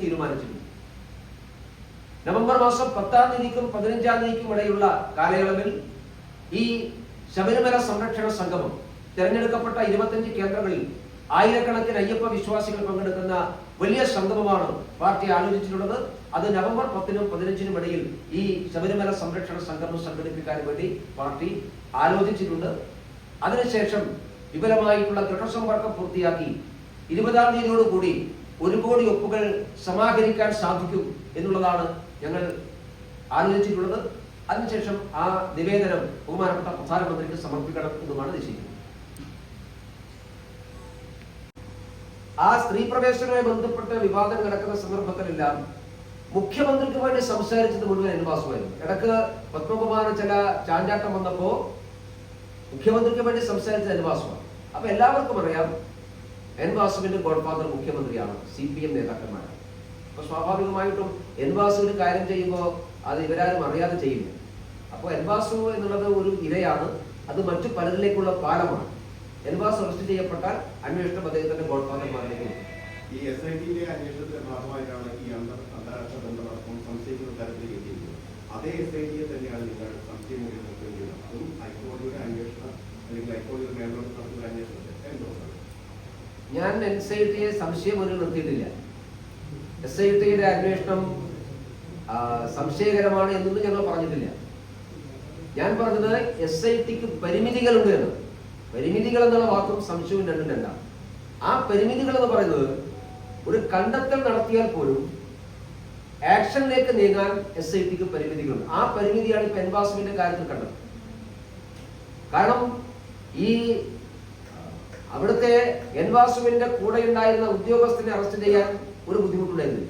തീരുമാനിച്ചിട്ടുണ്ട്. നവംബർ മാസം 10-ാം തീയതിക്കും 15-ാം തീയതിക്കും ഇടയിലുള്ള കാലയളവിൽ ഈ ശബരിമല സംരക്ഷണ സംഗമം തിരഞ്ഞെടുക്കപ്പെട്ട 25 കേന്ദ്രങ്ങളിൽ ആയിരക്കണക്കിന് അയ്യപ്പ വിശ്വാസികൾ പങ്കെടുക്കുന്ന വലിയ സംഗമമാണ് പാർട്ടി ആലോചിച്ചിട്ടുള്ളത്. അത് നവംബർ 10-നും 15-നും ഇടയിൽ ഈ ശബരിമല സംരക്ഷണ സംഗമം സംഘടിപ്പിക്കാൻ വേണ്ടി പാർട്ടി ആലോചിച്ചിട്ടുണ്ട്. അതിനുശേഷം വിപുലമായിട്ടുള്ള ദൃഢസമ്പർക്കം പൂർത്തിയാക്കി 20-ാം തീയതിയോടുകൂടി 1 കോടി ഒപ്പുകൾ സമാഹരിക്കാൻ സാധിക്കും എന്നുള്ളതാണ് ഞങ്ങൾ ആലോചിച്ചിട്ടുള്ളത്. അതിനുശേഷം ആ നിവേദനം ബഹുമാനപ്പെട്ട പ്രധാനമന്ത്രിക്ക് സമർപ്പിക്കണം എന്നുമാണ് നിശ്ചയിക്കുന്നത്. ആ സ്ത്രീ പ്രവേശനവുമായി ബന്ധപ്പെട്ട് വിവാദം നടക്കുന്ന സന്ദർഭത്തിലെല്ലാം മുഖ്യമന്ത്രിക്ക് വേണ്ടി സംസാരിച്ചത് മുഴുവൻ എൻ വാസുവായിരുന്നു. ഇടക്ക് പത്മകുമാറിന് ചില ചാഞ്ചാട്ടം വന്നപ്പോ മുഖ്യമന്ത്രിക്ക് വേണ്ടി സംസാരിച്ചത് എൻ വാസുവാണ്. അപ്പൊ എല്ലാവർക്കും അറിയാം എൻ വാസുവിന്റെ ഗോഡ്ഫാദർ മുഖ്യമന്ത്രിയാണ്, CPM നേതാക്കന്മാരാണ്. അപ്പൊ സ്വാഭാവികമായിട്ടും എൻ വാസുവിന് കാര്യം ചെയ്യുമ്പോൾ അത് ഇവരാരും അറിയാതെ ചെയ്യില്ല. അപ്പോൾ എൻ വാസു എന്നുള്ളത് ഒരു ഇരയാണ്, അത് മറ്റു പലരിലേക്കുള്ള പാലമാണ്. എൻ വാസു അറസ്റ്റ് ചെയ്യപ്പെട്ടാൽ അന്വേഷണം അദ്ദേഹത്തിന്റെ ഗോഡ്ഫാദർമാരിലേക്ക് ഈ SIT-യുടെ അന്വേഷണത്തിന്റെ ഭാഗമായിട്ടാണ് ഈ അന്താരാഷ്ട്ര ബന്ധമടക്കം സംശയിക്കുന്ന തരത്തിലേക്ക് എത്തിയിരിക്കുന്നത്. അതേ SIT-യെ തന്നെയാണ് നിങ്ങൾ സംശയം ചെയ്യുന്നത്. അതും ഹൈക്കോടതിയുടെ അന്വേഷണം അല്ലെങ്കിൽ ഹൈക്കോടതിയുടെ മേൽനോട്ടം നടത്തുന്ന അന്വേഷണത്തെ എന്തുകൊണ്ടാണ്? ഞാൻ SIT-യെ സംശയം ഒരു നിർത്തിയിട്ടില്ല. SIT-യുടെ അന്വേഷണം സംശയകരമാണ് എന്നൊന്നും ഞങ്ങൾ പറഞ്ഞിട്ടില്ല. ഞാൻ പറഞ്ഞത് SIT-ക്ക് പരിമിതികളുണ്ട് എന്ന്. പരിമിതികൾ എന്നുള്ള വാക്കും സംശയവും രണ്ടും രണ്ടാണ്. ആ പരിമിതികൾ എന്ന് പറയുന്നത് ഒരു കണ്ടെത്തൽ നടത്തിയാൽ പോലും ആക്ഷനിലേക്ക് നീങ്ങാൻ SIT-ക്ക് പരിമിതികളുണ്ട്. ആ പരിമിതിയാണ് ഇപ്പൊ എൻ വാസുവിന്റെ കാര്യത്തിൽ കണ്ടത്. കാരണം ഈ അവിടുത്തെ എൻ വാസുവിന്റെ കൂടെ ഉണ്ടായിരുന്ന ഉദ്യോഗസ്ഥനെ അറസ്റ്റ് ചെയ്യാൻ ഒരു ബുദ്ധിമുട്ടുണ്ടായിരുന്നില്ല.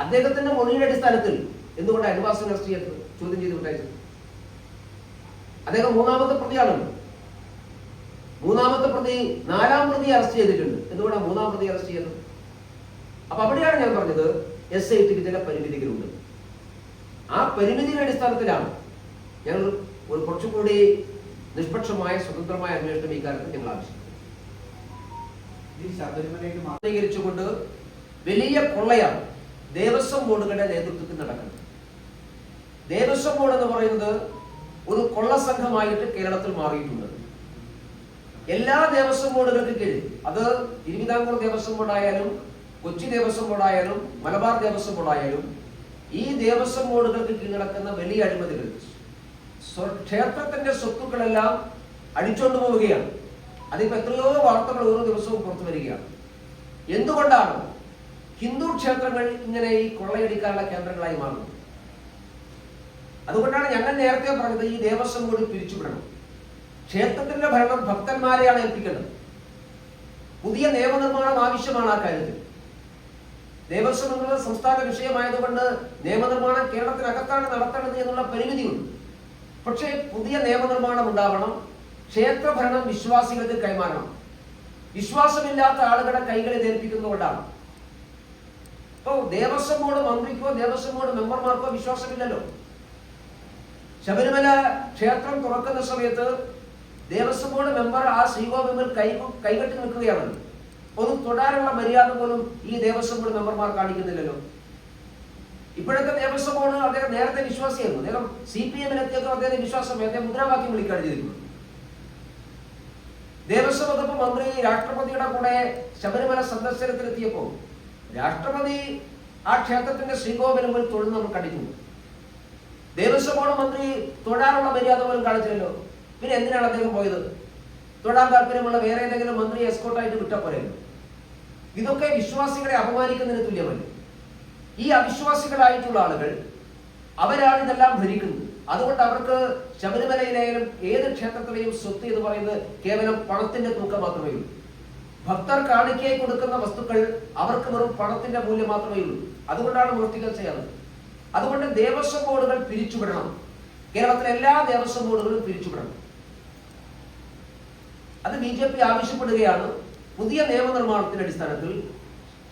അദ്ദേഹത്തിന്റെ മൊഴിയുടെ അടിസ്ഥാനത്തിൽ എന്തുകൊണ്ടാണ് എൻ വാസുവിനെ അറസ്റ്റ് ചെയ്തത്, ചോദ്യം ചെയ്തിട്ടുണ്ടായിരുന്നത്? അദ്ദേഹം 3ാമത്തെ പ്രതിയാണല്ലോ. 3ാമത്തെ പ്രതി 4ാം പ്രതിയെ അറസ്റ്റ് ചെയ്തിട്ടുണ്ട്. എന്തുകൊണ്ടാണ് 3ാം പ്രതി അറസ്റ്റ് ചെയ്തത്? അപ്പൊ അവിടെയാണ് ഞാൻ പറഞ്ഞത് SIT-ക്ക് ചില പരിമിതികളുണ്ട്. ആ പരിമിതിയുടെ അടിസ്ഥാനത്തിലാണ് ഞങ്ങൾ ഒരു കുറച്ചുകൂടി നിഷ്പക്ഷമായ സ്വതന്ത്രമായ അന്വേഷണം ഈ കാലത്ത് ഞങ്ങൾ ആവശ്യപ്പെടുന്നു. വലിയ കൊള്ളയാണ് ദേവസ്വം ബോർഡുകളുടെ നേതൃത്വത്തിൽ നടക്കുന്നത്. ദേവസ്വം ബോർഡ് എന്ന് പറയുന്നത് ഒരു കൊള്ള സംഘമായിട്ട് കേരളത്തിൽ മാറിയിട്ടുണ്ട്. എല്ലാ ദേവസ്വം ബോർഡുകൾക്ക് കീഴിൽ, അത് തിരുവിതാംകൂർ ദേവസ്വം ബോർഡായാലും കൊച്ചി ദേവസ്വം ബോർഡായാലും മലബാർ ദേവസ്വം ബോർഡായാലും ഈ ദേവസ്വം ബോർഡുകൾക്ക് കീഴിൽ നടക്കുന്ന വലിയ അഴിമതികൾ, ക്ഷേത്രത്തിന്റെ സ്വത്തുക്കളെല്ലാം അടിച്ചോണ്ടു പോവുകയാണ്. അതിപ്പോ എത്രയോ വാർത്തകൾ ഓരോ ദിവസവും പുറത്തു വരികയാണ്. എന്തുകൊണ്ടാണ് ഹിന്ദു ക്ഷേത്രങ്ങൾ ഇങ്ങനെ ഈ കൊള്ളയടിക്കാനുള്ള കേന്ദ്രങ്ങളായി മാറുന്നത്? അതുകൊണ്ടാണ് ഞങ്ങൾ നേരത്തെ പറഞ്ഞത് ഈ ദേവസ്വം ബോർഡ് പിരിച്ചുവിടണം. ക്ഷേത്രത്തിന്റെ ഭരണം ഭക്തന്മാരെയാണ് ഏൽപ്പിക്കേണ്ടത്. പുതിയ നിയമനിർമ്മാണം ആവശ്യമാണ് ആ കാര്യത്തിൽ. ദേവസ്വം എന്നത് സംസ്ഥാന വിഷയമായതുകൊണ്ട് നിയമനിർമ്മാണം കേരളത്തിനകത്താണ് നടത്തേണ്ടത് എന്നുള്ള പരിമിതിയുണ്ട്. പക്ഷേ പുതിയ നിയമനിർമ്മാണം ഉണ്ടാവണം. ക്ഷേത്രഭരണം വിശ്വാസികൾക്ക് കൈമാറണം. വിശ്വാസമില്ലാത്ത ആളുകളുടെ കൈകളിൽ ഏൽപ്പിക്കുന്നതുകൊണ്ടാണ്. ഇപ്പോ ദേവസ്വം ബോർഡ് മന്ത്രിക്കോ ദേവസ്വം ബോർഡ് മെമ്പർമാർക്കോ വിശ്വാസമില്ലല്ലോ. ശബരിമല ക്ഷേത്രം തുറക്കുന്ന സമയത്ത് ദേവസ്വം ബോർഡ് മെമ്പർ ആ ശ്രീകോവിൽ കൈകെട്ടി നിൽക്കുകയാണല്ലോ. ഒന്ന് തൊടാനുള്ള മര്യാദ പോലും ഈ ദേവസ്വം ബോർഡ് മെമ്പർമാർ കാണിക്കുന്നില്ലല്ലോ. ഇപ്പോഴത്തെ ദേവസ്വം ബോർഡ് അദ്ദേഹം നേരത്തെ വിശ്വാസിയായിരുന്നു. അദ്ദേഹം CPM-ലെത്തിയതോ അദ്ദേഹത്തെ വിശ്വാസം, അദ്ദേഹം മുദ്രാവാക്യം വിളിക്കാണ് ചെയ്തിരിക്കുന്നത്. ദേവസ്വം വകുപ്പ് മന്ത്രി രാഷ്ട്രപതിയുടെ കൂടെ ശബരിമല സന്ദർശനത്തിലെത്തിയപ്പോൾ രാഷ്ട്രപതി ആ ക്ഷേത്രത്തിന്റെ ശ്രീകോവിലുമ്പോൾ തൊഴുന്ന് നമ്മൾ കണ്ടിട്ടുണ്ട്. ദേവസ്വം ബോർഡ് മന്ത്രി തൊഴാനുള്ള മര്യാദ പോലും കാണിച്ചില്ലല്ലോ. പിന്നെ എന്തിനാണ് അദ്ദേഹം പോയത്? തൊഴാൻ താല്പര്യമുള്ള വേറെ ഏതെങ്കിലും മന്ത്രിയെ എസ്കോർട്ടായിട്ട് വിട്ടാൽ പോലെയല്ലോ. ഇതൊക്കെ വിശ്വാസികളെ അപമാനിക്കുന്നതിന് തുല്യമല്ലേ. ഈ അവിശ്വാസികളായിട്ടുള്ള ആളുകൾ അവരാണ് ഇതെല്ലാം ഭരിക്കുന്നത്. അതുകൊണ്ട് അവർക്ക് ശബരിമലയിലായാലും ഏത് ക്ഷേത്രത്തിലെയും സ്വത്ത് എന്ന് പറയുന്നത് കേവലം പണത്തിന്റെ തൂക്കം മാത്രമേ ഉള്ളൂ. ഭക്തർ കാണിക്കയായി കൊടുക്കുന്ന വസ്തുക്കൾ അവർക്ക് വെറും പണത്തിന്റെ മൂല്യം മാത്രമേ ഉള്ളൂ. അതുകൊണ്ടാണ് മൂർത്തികൾ ചെയ്യാറ്. അതുകൊണ്ട് ദേവസ്വം ബോർഡുകൾ പിരിച്ചുവിടണം. കേരളത്തിലെ എല്ലാ ദേവസ്വം ബോർഡുകളും പിരിച്ചുവിടണം. അത് BJP ആവശ്യപ്പെടുകയാണ്. പുതിയ നിയമനിർമ്മാണത്തിന്റെ അടിസ്ഥാനത്തിൽ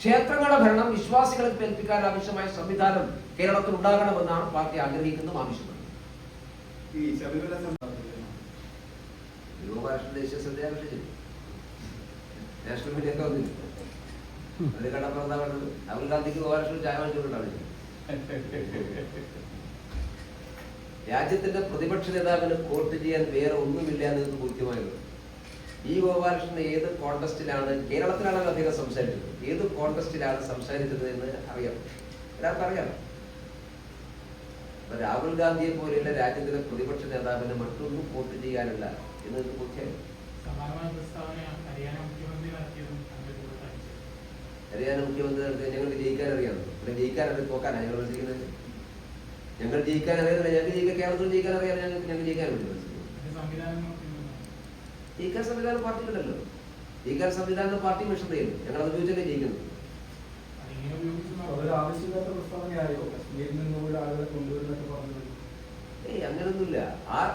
ക്ഷേത്രങ്ങളുടെ ഭരണം വിശ്വാസികൾക്ക് ഏൽപ്പിക്കാൻ ആവശ്യമായ സംവിധാനം കേരളത്തിൽ ഉണ്ടാകണമെന്നാണ് പാർട്ടി ആഗ്രഹിക്കുന്നതും ആവശ്യപ്പെടുന്നത്. ദേശീയ ശ്രദ്ധ നാഷണൽ മീഡിയ ഒക്കെ വന്നില്ല. അത് കണ്ടപ്പോൾ എന്താ പറയുന്നത്? രാഹുൽ ഗാന്ധിക്ക് ഗോപാലകൃഷ്ണൻ ചായ വാങ്ങിച്ചുകൊണ്ടാണ്. രാജ്യത്തിന്റെ പ്രതിപക്ഷ നേതാവിന് വോട്ട് ചെയ്യാൻ വേറെ ഒന്നുമില്ല എന്നത് ബോധ്യമായത്. ഈ ഗോപാലകൃഷ്ണൻ ഏത് കോൺടെസ്റ്റിലാണ്, കേരളത്തിലാണല്ലോ അദ്ദേഹം സംസാരിച്ചത്, ഏത് കോൺടെസ്റ്റിലാണ് സംസാരിച്ചത് എന്ന് അറിയാം, എല്ലാവർക്കും അറിയാം. രാഹുൽ ഗാന്ധിയെ പോലെയുള്ള രാജ്യത്തിന്റെ പ്രതിപക്ഷ നേതാവിന് മറ്റൊന്നും വോട്ട് ചെയ്യാനില്ല എന്നത് ബോധ്യമായി. ഹരിയാന മുഖ്യമന്ത്രി ഞങ്ങൾക്ക് ജയിക്കാൻ അറിയാമോ? പിന്നെ ജയിക്കാൻ അറിയാം, തോക്കാനാണ് ഞങ്ങൾ മത്സരിക്കുന്നത്. ഞങ്ങൾ ജയിക്കാൻ അറിയാറില്ല, ഞങ്ങൾക്ക് ജയിക്കാൻ, കേരളത്തിൽ ജയിക്കാൻ അറിയാം, ഞങ്ങൾ ജയിക്കാൻ വേണ്ടി മത്സരിക്കുന്നു. ജയിക്കാൻ സംവിധാനം പാർട്ടിയിലുണ്ടല്ലോ. ജയിക്കാൻ സംവിധാനം പാർട്ടി മിഷൻ ചെയ്യുന്നു, ഞങ്ങൾ അത് ഉപയോഗിച്ചല്ലേ ജയിക്കുന്നത്. അങ്ങനൊന്നുമില്ല.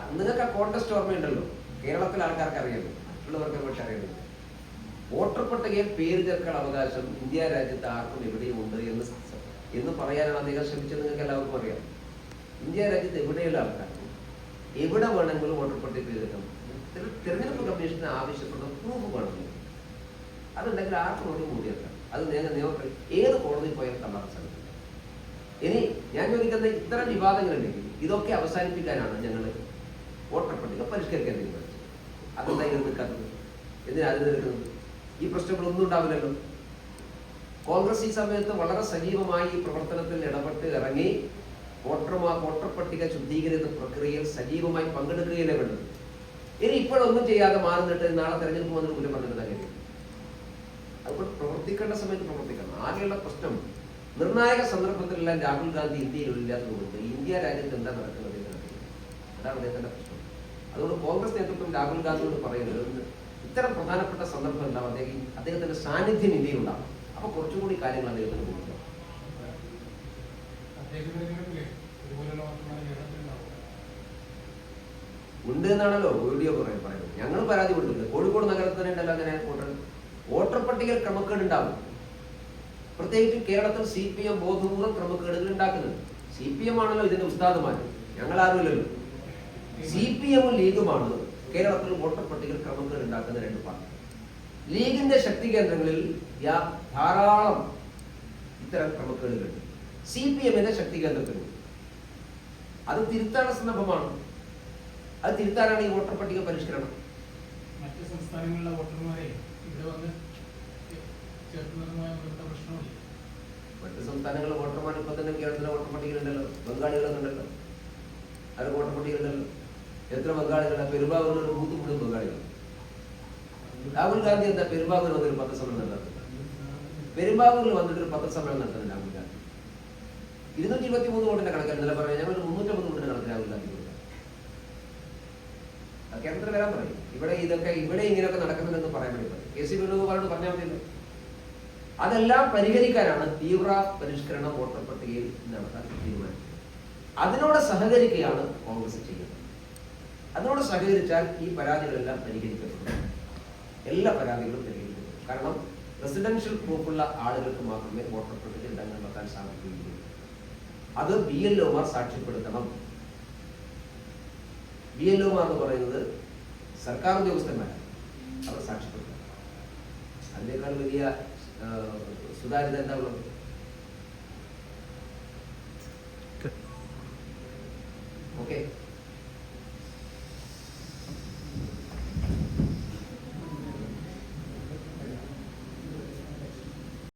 നിങ്ങൾക്ക് ആ കോൺടെസ്റ്റ് ഓർമ്മയുണ്ടല്ലോ, കേരളത്തിലെ ആൾക്കാർക്ക് അറിയാമോ, മറ്റുള്ളവർക്ക് പക്ഷെ അറിയുന്നില്ല. വോട്ടർ പട്ടികയിൽ പേര് ചേർക്കാൻ അവകാശം ഇന്ത്യ രാജ്യത്ത് ആർക്കും എവിടെയും ഉണ്ട് എന്ന് പറയാനാണ് അദ്ദേഹം ശ്രമിച്ചത്. നിങ്ങൾക്ക് എല്ലാവർക്കും അറിയാം. ഇന്ത്യ രാജ്യത്ത് എവിടെയുള്ള ആൾക്കാർക്കും എവിടെ വേണമെങ്കിലും വോട്ടർ പട്ടിക പേര് ചേർക്കാം. തിരഞ്ഞെടുപ്പ് കമ്മീഷന് ആവശ്യപ്പെടുന്ന പ്രൂഫ് വേണമെങ്കിൽ അതുണ്ടെങ്കിൽ ആർക്കും ഒരു കൂടിയേക്കാം. അത് നിയമത്തിൽ ഏത് കോടതിയിൽ പോയാൽ തള്ളാൻ സാധിക്കില്ല. ഇനി ഞാൻ ചോദിക്കുന്ന ഇത്തരം വിവാദങ്ങളുണ്ടെങ്കിൽ ഇതൊക്കെ അവസാനിപ്പിക്കാനാണ് ഞങ്ങൾ വോട്ടർ പട്ടിക പരിഷ്കരിക്കാൻ തീരുമാനിച്ചത്. അതെന്താ ഇത് നിൽക്കാത്തത്? എന്തിനാ അതിന് നിൽക്കുന്നത്? ഈ പ്രശ്നങ്ങളൊന്നും ഉണ്ടാവില്ലല്ലോ. കോൺഗ്രസ് ഈ സമയത്ത് വളരെ സജീവമായി ഈ പ്രവർത്തനത്തിൽ ഇടപെട്ട് ഇറങ്ങി വോട്ടർ പട്ടിക ശുദ്ധീകരണ പ്രക്രിയയിൽ സജീവമായി പങ്കെടുക്കുകയല്ലേ വേണ്ടത്. ഇനി ഇപ്പോഴൊന്നും ചെയ്യാതെ മാറുന്നിട്ട് നാളെ തെരഞ്ഞെടുപ്പ് വന്നിട്ട് കുറ്റം പറഞ്ഞിട്ട് കാര്യം. അതുകൊണ്ട് പ്രവർത്തിക്കേണ്ട സമയത്ത് പ്രവർത്തിക്കണം. ആകെയുള്ള പ്രശ്നം നിർണായക സന്ദർഭത്തിലെല്ലാം രാഹുൽ ഗാന്ധി ഇന്ത്യയിലില്ലാത്തതുകൊണ്ട് ഇന്ത്യ രാജ്യത്ത് എന്താ നടക്കുന്നത് അതാണ് അദ്ദേഹത്തിന്റെ പ്രശ്നം. അതുകൊണ്ട് കോൺഗ്രസ് നേതൃത്വം രാഹുൽ ഗാന്ധിയോട് പറയുന്നത് ഇത്തരം പ്രധാനപ്പെട്ട സന്ദർഭം ഉണ്ടാവും, അദ്ദേഹത്തിന്റെ സാന്നിധ്യം ഇന്ത്യയിൽ ഉണ്ടാവും. അപ്പൊ കുറച്ചുകൂടി കാര്യങ്ങൾ അദ്ദേഹത്തിന് കൊടുക്കും. ഉണ്ട് എന്നാണല്ലോ വീഡിയോ പറയുന്നത്. ഞങ്ങൾ പരാതി കൊടുത്തിട്ടുണ്ട്. കോഴിക്കോട് നഗരത്തിൽ തന്നെ ഉണ്ടല്ലോ അങ്ങനെ വോട്ടർ പട്ടികയിൽ ക്രമക്കേട് ഉണ്ടാവും. പ്രത്യേകിച്ച് കേരളത്തിൽ CPM ബോധപൂർവ്വം ക്രമക്കേടുകൾ ഉണ്ടാക്കുന്നുണ്ട്. CPM ആണല്ലോ ഇതിന്റെ ഉസ്താദുമാർ, ഞങ്ങൾ ആരുമില്ലല്ലോ. CPM ലീഗുമാണ് കേരളത്തിൽ വോട്ടർ പട്ടികയിൽ ക്രമക്കേട് ഉണ്ടാക്കുന്ന രണ്ട് പാർട്ടി. ലീഗിന്റെ ശക്തി കേന്ദ്രങ്ങളിൽ ധാരാളം ഇത്തരം ക്രമക്കേടുകളുണ്ട്. CPM ശക്തി കേന്ദ്രത്തിലുണ്ട്. അത് തിരുത്താനുള്ള സന്ദർഭമാണ്. അത് തിരുത്താനാണ് ഈ വോട്ടർ പട്ടിക പരിഷ്കരണം. മറ്റ് സംസ്ഥാനങ്ങളിലെ വോട്ടർമാരെ ഇവിടെ വന്ന് ചേർക്കുന്നതുമായ പ്രശ്നമില്ല. മറ്റ് സംസ്ഥാനങ്ങളിലെ വോട്ടർമാർ ഇപ്പൊ തന്നെ കേരളത്തിലെ വോട്ടർ പട്ടികയിലുണ്ടല്ലോ. ബംഗാളികളൊക്കെ ഉണ്ടല്ലോ, അവർ വോട്ടർ പട്ടികയിലുണ്ടല്ലോ. എത്ര ബംഗാളികളാണ്? പെരുമ്പാവൂരിൽ ഒരു ബൂത്ത് മുഴുവൻ ബംഗാളികൾ. രാഹുൽ ഗാന്ധി എന്താ പെരുമ്പാവൂരിൽ വന്നൊരു പത്രസമ്മേളനം നടത്തുന്നത്? പെരുമ്പാവൂരിൽ വന്നിട്ടൊരു പത്രസമ്മേളനം നടത്തുന്നത് രാഹുൽ ഗാന്ധി 223 വോട്ടിന്റെ കണക്കാണ് ഇന്നലെ പറയാം. ഞങ്ങൾ 350 വോട്ടിന്റെ കണക്ക് രാഹുൽ ഗാന്ധി കൊടുക്കാം. കേരളത്തിൽ വരാൻ പറയും. ഇവിടെ ഇങ്ങനെയൊക്കെ നടക്കുന്നുണ്ടെന്ന് പറയാൻ വേണ്ടി പറയും. KC വേണുഗോപാലോട് പറഞ്ഞാൽ മതിയല്ലോ. അതെല്ലാം പരിഹരിക്കാനാണ് തീവ്ര പരിഷ്കരണ വോട്ടർ പട്ടികയിൽ നടത്താൻ തീരുമാനിച്ചത്. അതിനോട് സഹകരിക്കുകയാണ് കോൺഗ്രസ് ചെയ്യുന്നത്. അതിനോട് സഹകരിച്ചാൽ ഈ പരാതികളെല്ലാം പരിഹരിക്കപ്പെടും. എല്ലാ പരാതികളും പരിഹരിക്കപ്പെടും. കാരണം റെസിഡൻഷ്യൽ പ്രൂഫുള്ള ആളുകൾക്ക് മാത്രമേ വോട്ടർ പട്ടികയിൽ ഇടം കണ്ടെത്താൻ സാധിക്കുകയുള്ളൂ. അത് BLOമാർ സാക്ഷ്യപ്പെടുത്തണം. BLOമാർ എന്ന് പറയുന്നത് സർക്കാർ ഉദ്യോഗസ്ഥന്മാരാണ്. അവർ സാക്ഷ്യപ്പെടുത്തണം. അതിനേക്കാൾ വലിയ സുതാര്യത എന്താ ഉള്ളത്? ഓക്കെ.